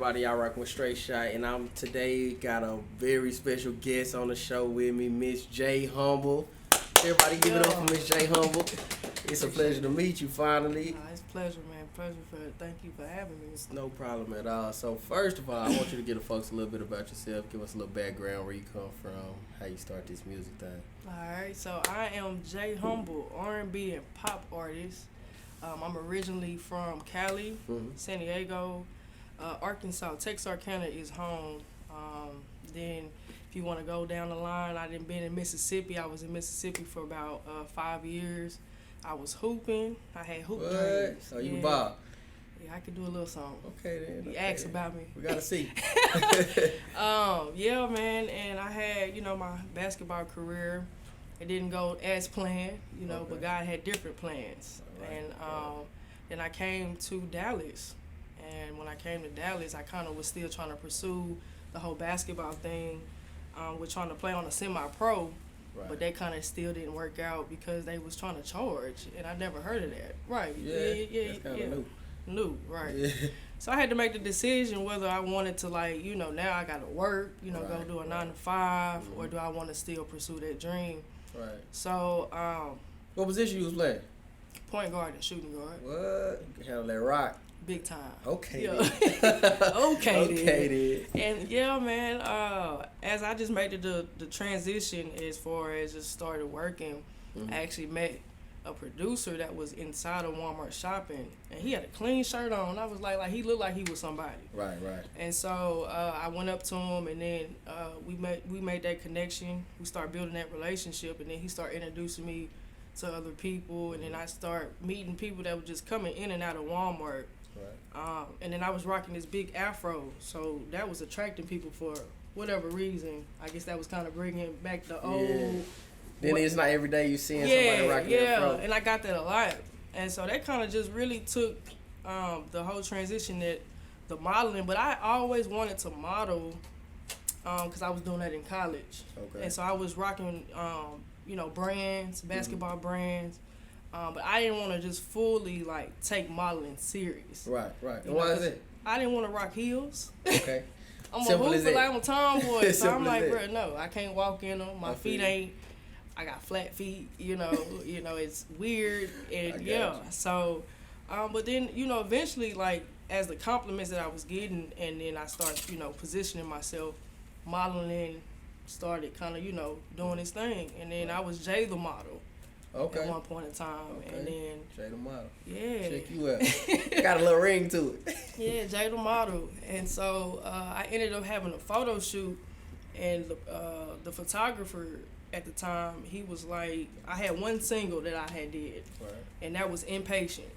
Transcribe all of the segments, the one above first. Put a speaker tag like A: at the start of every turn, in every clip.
A: everybody? Y'all rocking with Straight Shot, and I'm today got a very special guest on the show with me, Miss J Humble. Everybody give it up for Miss J Humble. It's a pleasure to meet you finally.
B: It's a pleasure, man. Thank you for having me.
A: It's no problem at all. So first of all, I want you to give the folks a little bit about yourself. Give us a little background, where you come from, how you start this music thing.
B: All right, so I am J Humble, R&B and pop artist. I'm originally from Cali, San Diego, Arkansas. Texarkana is home. Then if you want to go down the line, I done been in Mississippi. I was in Mississippi for about 5 years. I was hooping. I had hoop dreams.
A: So you Bob?
B: Yeah, I could do a little song.
A: Okay then.
B: You asked about me.
A: We gotta see.
B: Yeah, man, and I had, my basketball career. It didn't go as planned, but God had different plans. Right. And then I came to Dallas. And when I came to Dallas, I kind of was still trying to pursue the whole basketball thing. We're trying to play on a semi-pro. Right. But that kind of still didn't work out because they was trying to charge, and I never heard of that. Right?
A: Yeah. That's kind of
B: new, right?
A: Yeah.
B: So I had to make the decision whether I wanted to, now I got to work, go do a 9 to 5, or do I want to still pursue that dream?
A: Right.
B: So,
A: what position you was playing?
B: Point guard and shooting guard.
A: What? You handle that rock.
B: Big time.
A: Okay.
B: Yeah.
A: Okay.
B: And yeah, man. As I just made the transition as far as just started working, I actually met a producer that was inside of Walmart shopping, and he had a clean shirt on. I was like he looked like he was somebody.
A: Right.
B: And so I went up to him, and then we made that connection. We started building that relationship, and then he started introducing me to other people, and then I started meeting people that were just coming in and out of Walmart.
A: Right.
B: And then I was rocking this big afro, so that was attracting people for whatever reason. I guess that was kind of bringing back the old.
A: Yeah. Then it's not every day you seeing somebody rocking that afro.
B: Yeah, and I got that a lot. And so that kind of just really took the whole transition, that the modeling. But I always wanted to model because I was doing that in college.
A: Okay.
B: And so I was rocking, brands, basketball brands. But I didn't want to just fully take modeling serious.
A: Right. And why is it?
B: I didn't want to rock heels.
A: Okay.
B: I'm a hooper, I'm a tomboy, so I'm like, bro, no, I can't walk in them. My feet ain't. I got flat feet. It's weird, and yeah. So, but then eventually, as the compliments that I was getting, and then I started positioning myself, modeling started kind of doing this thing, and then I was Jay the model.
A: Okay.
B: At one point in time, and then
A: Jay the model.
B: Yeah.
A: Check you out. Got a little ring to it.
B: Yeah, Jay the model, and so I ended up having a photo shoot, and the photographer at the time, he was like, I had one single that I had did,
A: right,
B: and that was Impatient.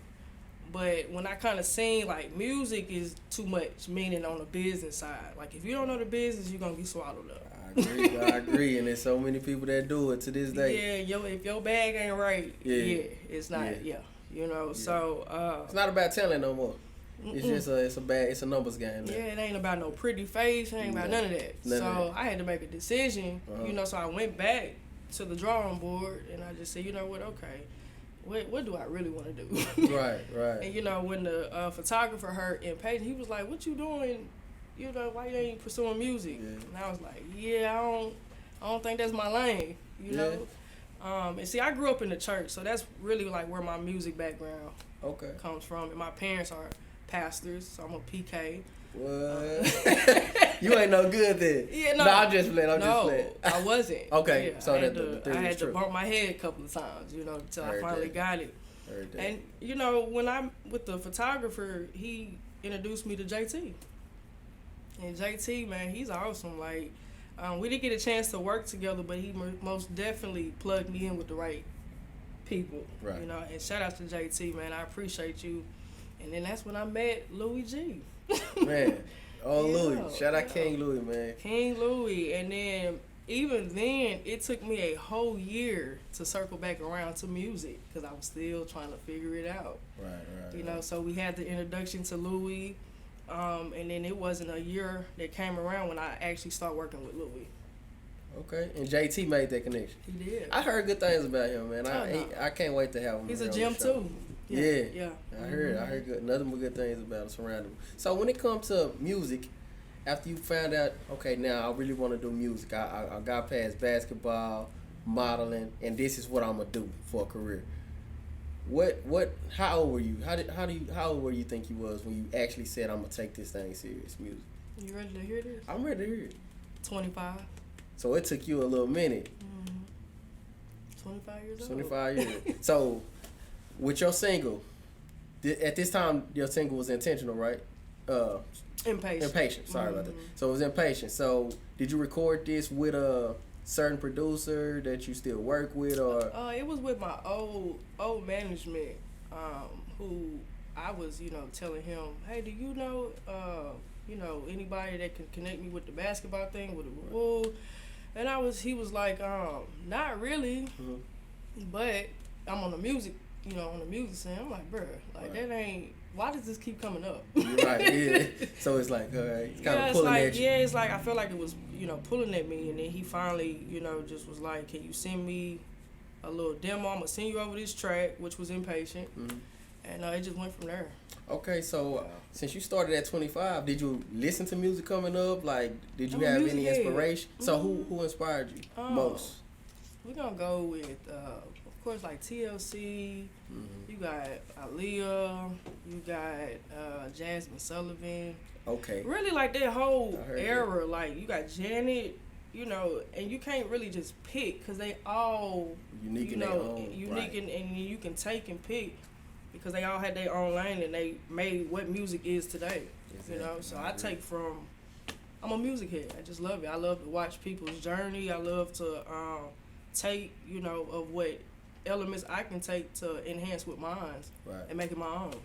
B: But when I kind of seen music is too much, meaning on the business side. If you don't know the business, you're gonna be swallowed up.
A: I agree, and there's so many people that do it to this day.
B: Yeah, if your bag ain't right, it's not. So
A: it's not about talent no more. It's just it's a numbers game.
B: Yeah, it ain't about no pretty face. It ain't about none of that. I had to make a decision. So I went back to the drawing board, and I just said, okay, what do I really want to do?
A: Right.
B: And when the photographer heard Impatient, he was like, "What you doing? Why you ain't pursuing music?"
A: Yeah.
B: And I was like, I don't think that's my lane, and see, I grew up in the church, so that's really where my music background comes from. And my parents are pastors, so I'm a PK.
A: What? You ain't no good then.
B: Yeah, no.
A: No, I'm just playing.
B: I wasn't.
A: Okay,
B: yeah,
A: so
B: I had to bump my head a couple of times, until I finally got it. And when I'm with the photographer, he introduced me to JT. And JT, man, he's awesome. We didn't get a chance to work together, but he most definitely plugged me in with the right people.
A: Right.
B: And shout out to JT, man. I appreciate you. And then that's when I met Louis G.
A: Man, Louis. Shout out King Louis, man.
B: King Louis. And then, even then, it took me a whole year to circle back around to music because I was still trying to figure it out.
A: Right.
B: So we had the introduction to Louis. And then it wasn't a year that came around when I actually started working with Louis.
A: Okay, and JT made that connection.
B: He did.
A: I heard good things about him, man. I can't wait to have him.
B: He's a gym too. Yeah.
A: I heard nothing but good things about Surrounding. So when it comes to music, after you found out, okay, now I really want to do music. I got past basketball, modeling, and this is what I'm gonna do for a career. How old were you? How old were you think you was when you actually said I'm gonna take this thing serious, music?
B: You ready to hear this?
A: I'm ready to hear it.
B: 25.
A: So it took you a little minute.
B: 25 years old.
A: 25 years. So with your single, at this time your single was Intentional, right? Impatient. Sorry about that. So it was Impatient. So did you record this with a certain producer that you still work with, or?
B: It was with my old management, who I was, telling him, hey, do you know, anybody that can connect me with the basketball thing, with the Woo? And he was like, not really, but I'm on the music, on the music scene. I'm like, bruh, that ain't. Why does this keep coming up?
A: Right, yeah. So it's like, all right, it's kind of pulling at you.
B: Yeah, it's like I felt like it was, pulling at me, and then he finally, just was like, can you send me a little demo? I'm gonna send you over this track, which was Impatient, and it just went from there.
A: Okay, so since you started at 25, did you listen to music coming up? Like, did you have any inspiration? So who inspired you most?
B: We're gonna go with, of course, like TLC. You got Aaliyah. You got Jasmine Sullivan.
A: Okay.
B: Really, like that whole era. That. Like you got Janet. And you can't really just pick because they all
A: unique in their own.
B: Unique, right. and you can take and pick because they all had their own lane and they made what music is today. Exactly. So I take from. I'm a music head. I just love it. I love to watch people's journey. I love to take of what elements I can take to enhance with mine, right, and make it my own.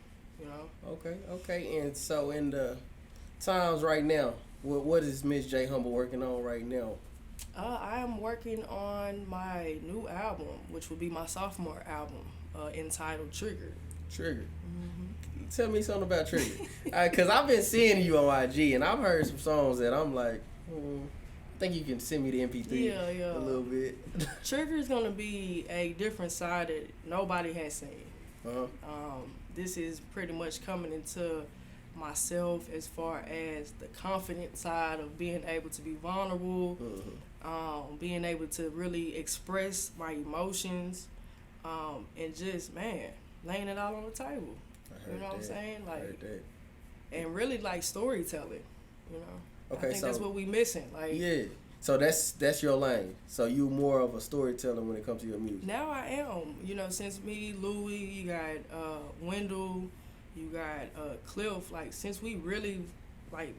A: Okay. And so in the times right now, what is Miss J Humble working on right now?
B: I am working on my new album, which will be my sophomore album, entitled Trigger.
A: Trigger. Tell me something about Trigger, because I've been seeing you on IG and I've heard some songs that I'm like, I think you can send me the MP3 a little bit.
B: Trigger is gonna be a different side that nobody has seen. This is pretty much coming into myself as far as the confident side of being able to be vulnerable, being able to really express my emotions, and just laying it all on the table. You know what I'm saying? Like, and really like storytelling. Okay, I think that's what we missing. Like,
A: yeah. So that's your lane. So you more of a storyteller when it comes to your music.
B: Now I am. Since me, Louis, you got Wendell, you got Cliff. Like, since we really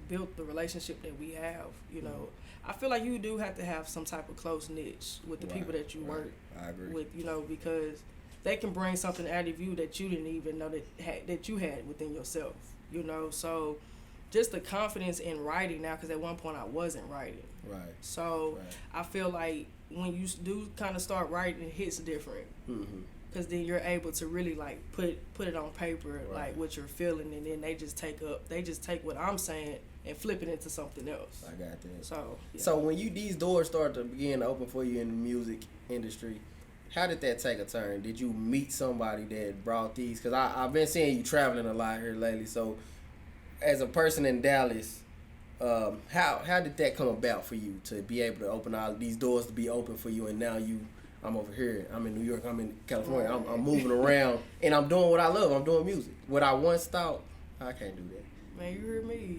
B: built the relationship that we have, I feel like you do have to have some type of close niche with the people that you work with. Because they can bring something out of you that you didn't even know that you had within yourself. So. Just the confidence in writing now, because at one point I wasn't writing.
A: Right.
B: So I feel like when you do kind of start writing, it hits different. Because then you're able to really put it on paper, what you're feeling, and then they just take what I'm saying and flip it into something else.
A: I got that.
B: So
A: when these doors start to begin to open for you in the music industry, how did that take a turn? Did you meet somebody that brought these? Because I've been seeing you traveling a lot here lately, so. As a person in Dallas, how did that come about for you to be able to open all these doors to be open for you? And now I'm over here. I'm in New York. I'm in California. I'm moving around, and I'm doing what I love. I'm doing music. What I once thought, I can't do that.
B: Man, you heard me.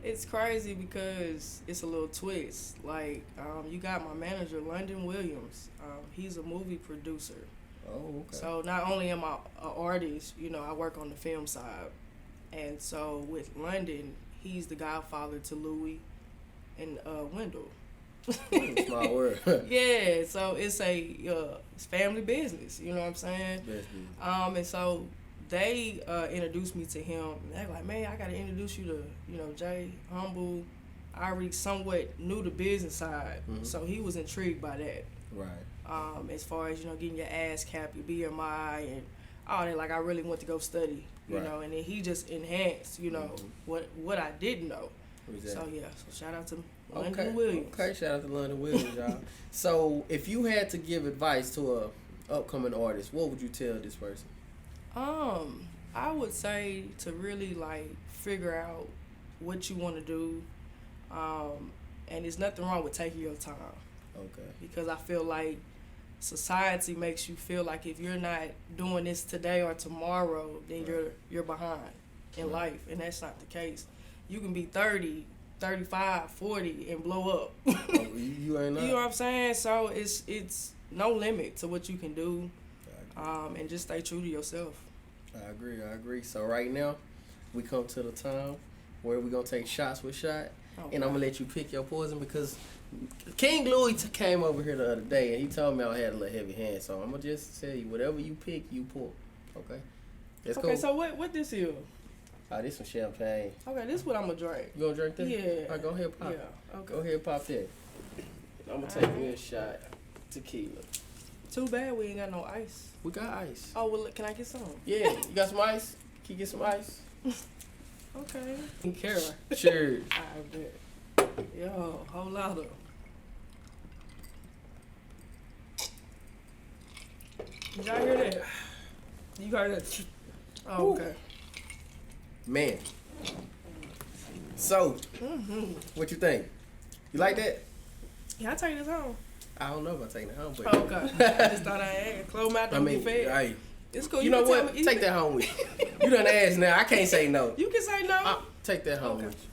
B: It's crazy because it's a little twist. You got my manager, London Williams. He's a movie producer.
A: Oh, okay.
B: So not only am I an artist, I work on the film side. And so with London, he's the godfather to Louis and Wendell.
A: Small word.
B: Yeah, so it's it's family business. You know what I'm saying? And so they introduced me to him. And they're like, man, I got to introduce you to Jay Humble. I already somewhat knew the business side, so he was intrigued by that.
A: Right.
B: As far as getting your ASCAP, your BMI, and all that. I really went to go study. And then he just enhanced, what I didn't know. Exactly. So shout out to London Williams.
A: Okay, shout out to London Williams, y'all. So if you had to give advice to a upcoming artist, what would you tell this person?
B: I would say to really like figure out what you want to do, and there's nothing wrong with taking your time.
A: Okay.
B: Because I feel like society makes you feel like if you're not doing this today or tomorrow, then you're behind in life, and that's not the case. You can be 30, 35, 40 and blow up.
A: You ain't not.
B: You know what I'm saying? So it's no limit to what you can do, and just stay true to yourself.
A: I agree. So right now, we come to the time where we're going to take shots with Shot, and I'm going to let you pick your poison because King Louis came over here the other day, and he told me I had a little heavy hand, so I'm going to just tell you, whatever you pick, you pour. Okay? Let's go.
B: Okay, so what this is?
A: This some champagne.
B: Okay, this is what I'm going to drink.
A: You going to drink that?
B: Yeah.
A: All right, go ahead, pop.
B: Yeah, okay.
A: Go ahead, pop that. I'm going to take me a shot tequila.
B: Too bad we ain't got no ice.
A: We got ice.
B: Oh, well, can I get some?
A: Yeah, you got some ice? Can you get some ice?
B: Okay. Kara.
A: Sure.
B: I bet. Yo, whole lot of. Did y'all hear that? You heard that? Oh, okay.
A: Man. So, what you think? You like that?
B: Yeah, I take this home.
A: I don't know about taking it home, but
B: Oh, okay. I just thought I had. Close my door, get fed.
A: hey,
B: It's cool.
A: you know
B: can tell
A: what?
B: me-
A: Take that home with you. You done asked now. I can't say no.
B: You can say no.
A: Take that home
B: Okay.
A: with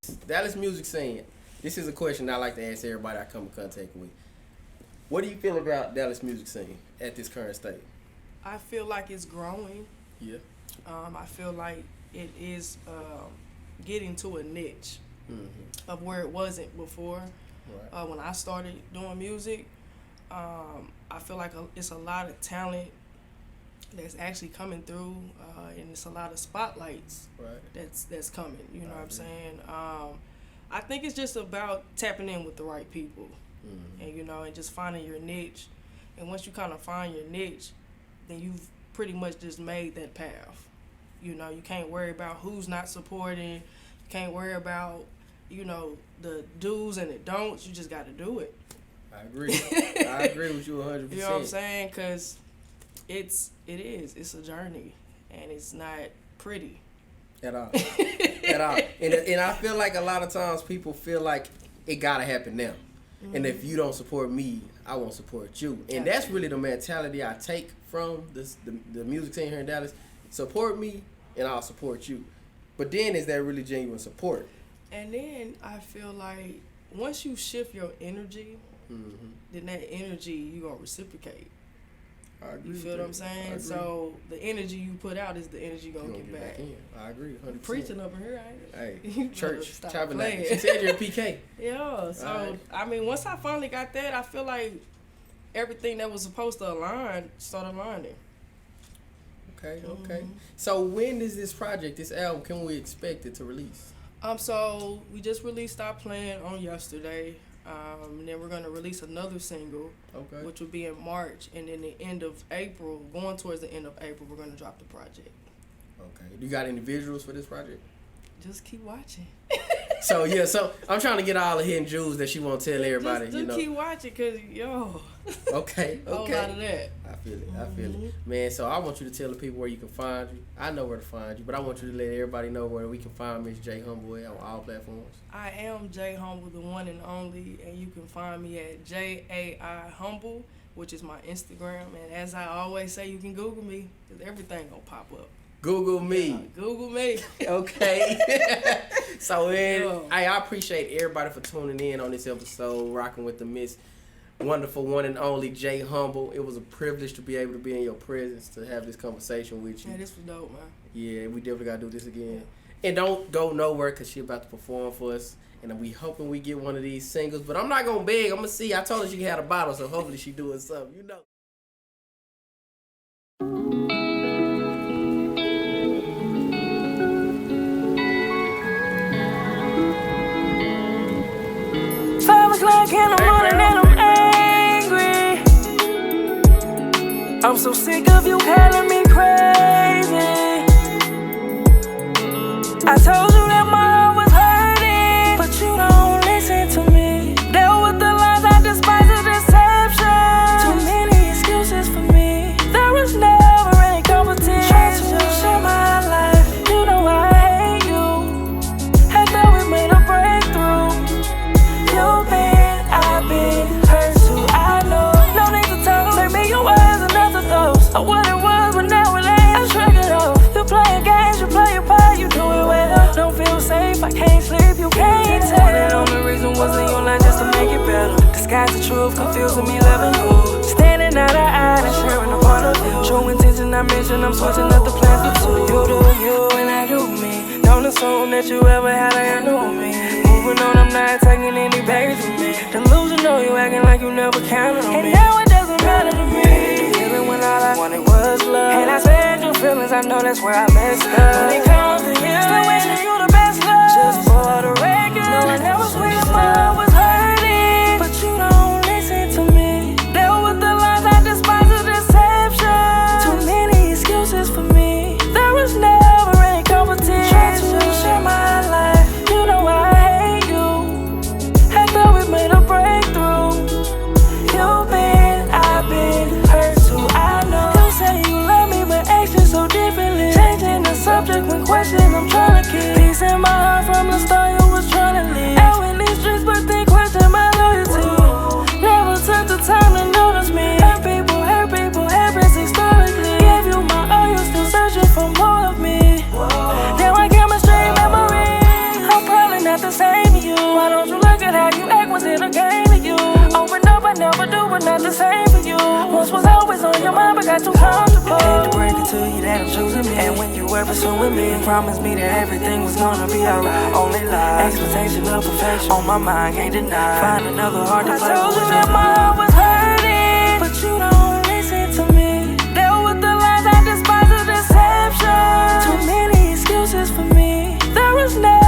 A: you. Dallas music scene. This is a question I like to ask everybody I come in contact with. What do you feel about Dallas music scene at this current state?
B: I feel like it's growing.
A: Yeah.
B: I feel like it is getting to a niche of where it wasn't before.
A: Right.
B: When I started doing music, I feel like it's a lot of talent that's actually coming through, and it's a lot of spotlights
A: Right.
B: that's coming. You know what I'm saying? I think it's just about tapping in with the right people, and and just finding your niche. And once you kind of find your niche, then you've pretty much just made that path. You can't worry about who's not supporting. You can't worry about the do's and the don'ts. You just got to do it.
A: I agree. I agree with you 100%.
B: You know what I'm saying? Because it's a journey, and it's not pretty
A: at all. At all. And I feel like a lot of times people feel like it gotta happen now. And if you don't support me, I won't support you. And that's really the mentality I take from the music scene here in Dallas. Support me, and I'll support you. But then is that really genuine support?
B: And then I feel like once you shift your energy, then that energy you gonna reciprocate.
A: I agree.
B: You feel what I'm saying? So the energy you put out is the energy you gonna get back.
A: In. I agree. 100%.
B: Preaching up in here, ain't it?
A: Hey, church, tabernacle.
B: Playing.
A: She said you're a PK.
B: Yeah. So
A: right.
B: I mean, once I finally got that, I feel like everything that was supposed to align started aligning.
A: Okay. So when is this project, this album, can we expect it to release?
B: So we just released our plan on yesterday. And then we're gonna release another single, which will be in March, and then the end of April, going towards the end of April, we're gonna drop the project.
A: Okay. You got any visuals for this project?
B: Just keep watching.
A: So I'm trying to get all the hidden jewels that she won't tell everybody.
B: Just keep watching, cause
A: Okay.
B: a whole lot of that.
A: I feel it, man. So I want you to tell the people where you can find you. I know where to find you, but I want you to let everybody know where we can find Miss J Humble on all platforms.
B: I am J Humble, the one and only, and you can find me at JAI Humble, which is my Instagram. And as I always say, you can Google me, cause everything gonna pop up.
A: Google me.
B: Yeah, Google me.
A: Okay. So I appreciate everybody for tuning in on this episode, rocking with the Miss Wonderful one and only J Humble. It was a privilege to be able to be in your presence, to have this conversation with you.
B: Yeah, this was dope, man.
A: Yeah, we definitely got to do this again. And don't go nowhere because she about to perform for us. And we hoping we get one of these singles. But I'm not going to beg. I'm going to see. I told her she had a bottle, so hopefully she doing something.
C: O'clock in the morning and I'm angry. I'm so sick of you calling me crazy. I told you that my heart was hurting, but you don't listen to me. Dealt with the lies, I despise the deception. Too many excuses for me. There was never any competition. of me loving you. Standing eye to eye and sharing a point of view. True intention I mention, I'm switching up the plans for two. You do you and I do me. Don't assume that you ever had a handle on me. Moving on, I'm not taking any baggage with me. Delusional, you acting like you never counted on me. And now it doesn't matter to me. Feeling when all I wanted was love. And I said your feelings, I know that's where I messed up. When it comes to you, still wishing you the best love. Just for the record, no, I never switched up. Was hurting, but you don't listen to me. Dealt with the lies, I despise the deception. Too many excuses for me. There was never any competition. Try to share my life, you know I hate you. I thought we made a breakthrough. You've been, I've been hurt too, I know. You say you love me, but acting so differently. Changing the subject when questioned, I'm trying to keep peace in my heart from the start. You was trying to leave. Out in these streets, but they question my loyalty. Never took the time to notice me. Hurt people, happens historically. Gave you my all, you still searching for more of me. Now I got my straight memory. I'm probably not the same to you. Why don't you look at how you act? Was it a game to you? Open up, I never do, but not the same for you. Once was always on your mind, but got too comfortable. Hate to break it to you that I'm choosing me. And when you were pursuing me, promised me that everything was gonna be alright. Only lie, expectation of perfection on my mind, can't deny. Find another heart to play with. I told you that my heart was hurting, but you don't listen to me. Dealt with the lies, I despise the deception. Too many excuses for me. There was no